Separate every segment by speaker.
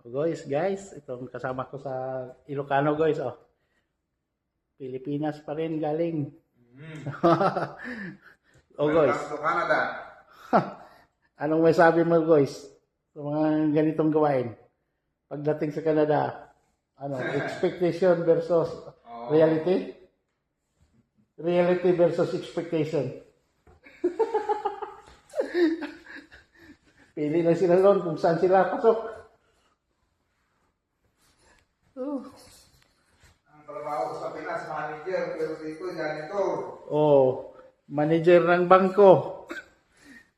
Speaker 1: Guys, itong kasama ko sa Ilocano guys, oh. Pilipinas pa rin galing. Guys.
Speaker 2: Welcome to Canada.
Speaker 1: Anong may sabi mo guys sa mga ganitong gawain? Pagdating sa Canada, expectation versus reality? Reality versus expectation. Pili na sila doon kung saan sila pasok.
Speaker 2: Ang trabaho ko sa Pinas, manager, pero dito, janitor.
Speaker 1: Manager ng bangko.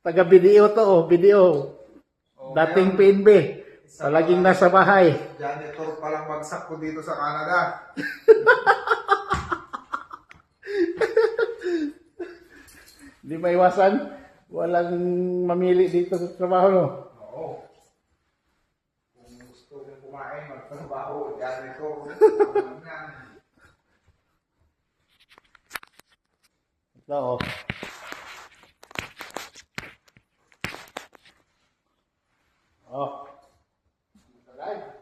Speaker 1: Taga BDO to, BDO. Dating PNB. Palaging nasa bahay.
Speaker 2: Janitor palang bagsak ko dito sa Canada.
Speaker 1: Hindi maiwasan. Walang mamili dito sa trabaho, no?
Speaker 2: Oo. Kung gusto kong kumain, magtrabaho, janitor.
Speaker 1: Ito, oh. Oh. Live.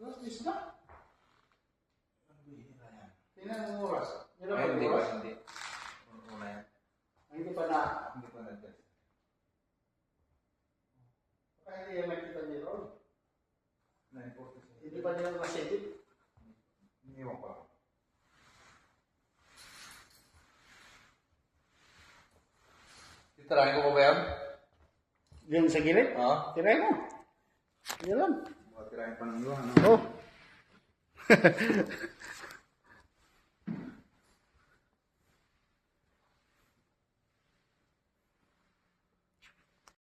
Speaker 1: Alas 10 na? Tingnan mo oras.
Speaker 2: Hindi pa, hindi. Una yan.
Speaker 1: Hindi pa na.
Speaker 2: Hindi pa na dyan.
Speaker 1: Baka hindi yan nakita ni Ron.
Speaker 2: 9:46.
Speaker 1: Hindi pa nila nasidip.
Speaker 2: Iniwan pa. Titirahin ko pa ba yan?
Speaker 1: Yung sa gilid?
Speaker 2: Oo.
Speaker 1: Tirahin mo. Yan lang.
Speaker 2: Baka tirahin pa ng iwan,
Speaker 1: Oh.